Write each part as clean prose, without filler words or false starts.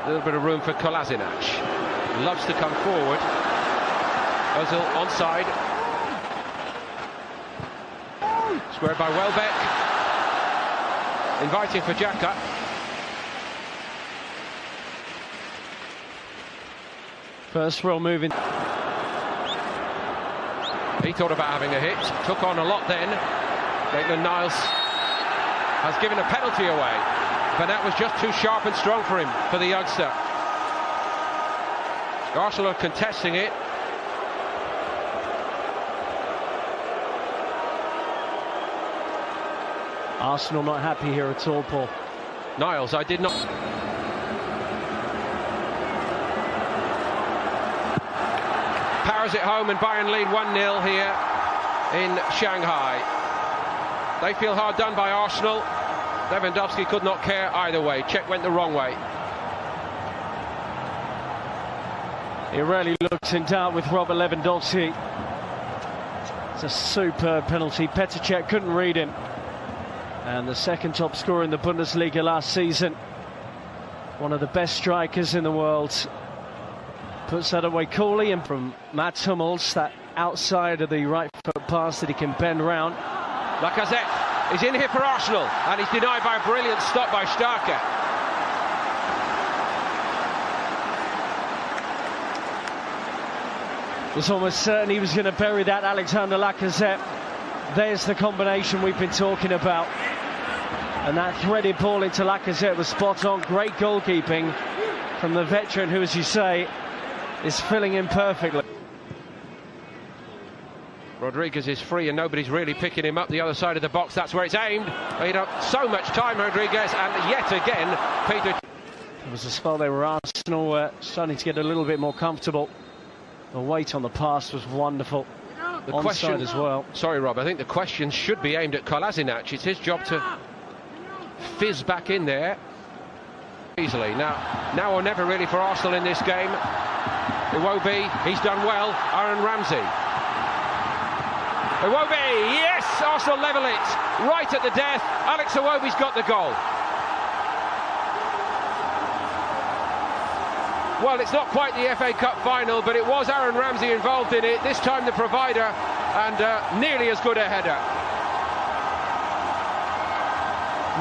A little bit of room for Kolasinac. Loves to come forward. Ozil onside. Squared by Welbeck. Inviting for Xhaka. First real move in. He thought about having a hit. Took on a lot then. Maitland-Niles has given a penalty away. But that was just too sharp and strong for him, for the youngster. Arsenal are contesting it. Arsenal not happy here at all, Paul. Niles, I did not... Powers it home and Bayern lead 1-0 here in Shanghai. They feel hard done by Arsenal. Lewandowski could not care either way. Czech went the wrong way. He really looks in doubt with Robert Lewandowski. It's a superb penalty. Petr Cech couldn't read him. And the second top scorer in the Bundesliga last season. One of the best strikers in the world. Puts that away coolly, and from Mats Hummels, that outside of the right foot pass that he can bend round. Lacazette is in here for Arsenal, and he's denied by a brilliant stop by Starker. Was almost certain he was going to bury that, Alexander Lacazette. There's the combination we've been talking about. And that threaded ball into Lacazette was spot on. Great goalkeeping from the veteran who, as you say, is filling in perfectly. Rodriguez is free and nobody's really picking him up the other side of the box. That's where it's aimed. Made up so much time, Rodriguez, and yet again, Peter. There was a spell there where Arsenal starting to get a little bit more comfortable. The weight on the pass was wonderful. The onside question as well. Sorry, Rob, I think the question should be aimed at Kolasinac. It's his job to fizz back in there easily. Now or never really for Arsenal in this game. Iwobi, he's done well. Aaron Ramsey. Iwobi, yes! Arsenal level it right at the death. Alex Iwobi's got the goal. Well, it's not quite the FA Cup final, but it was Aaron Ramsey involved in it. This time the provider, and nearly as good a header.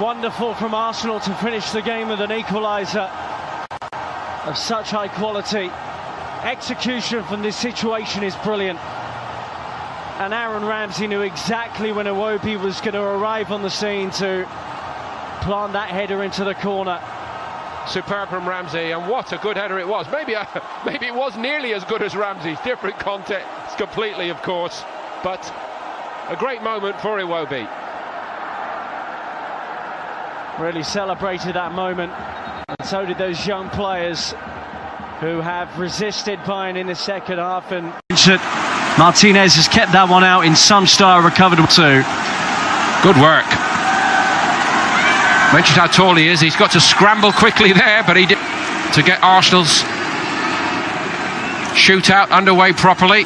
Wonderful from Arsenal to finish the game with an equaliser of such high quality. Execution from this situation is brilliant. And Aaron Ramsey knew exactly when Iwobi was going to arrive on the scene to plant that header into the corner. Superb from Ramsey, and what a good header it was. Maybe it was nearly as good as Ramsey's. Different context completely, of course, but a great moment for Iwobi. Really celebrated that moment, and so did those young players who have resisted Bayern in the second half. And Martinez has kept that one out in some style, recovered too. Good work. Mentioned how tall he is. He's got to scramble quickly there, but he did to get Arsenal's shootout underway properly.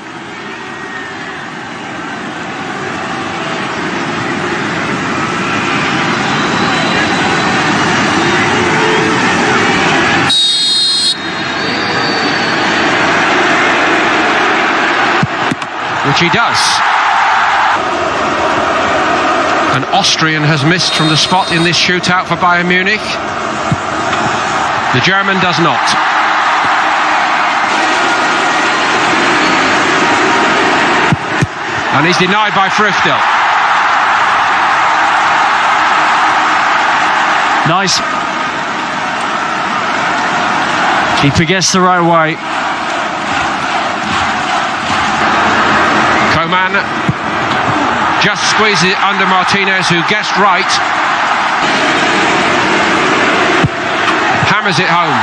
Which he does. An Austrian has missed from the spot in this shootout for Bayern Munich. The German does not. And he's denied by Früchtel. Nice. Keeper gets the right way. Coman just squeezes it under Martinez, who guessed right. Hammers it home.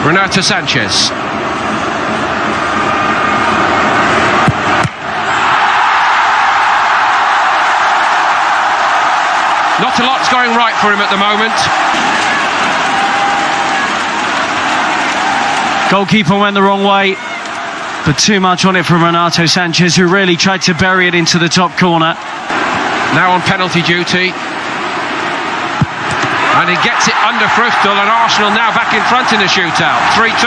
Renato Sanchez. Not a lot's going right for him at the moment. Goalkeeper went the wrong way, but too much on it from Renato Sanchez, who really tried to bury it into the top corner. Now on penalty duty. And he gets it under Früchtel, and Arsenal now back in front in the shootout, 3-2.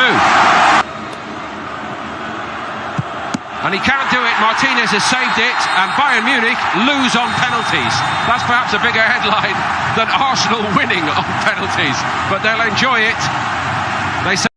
And he can't do it, Martinez has saved it, and Bayern Munich lose on penalties. That's perhaps a bigger headline than Arsenal winning on penalties, but they'll enjoy it. They say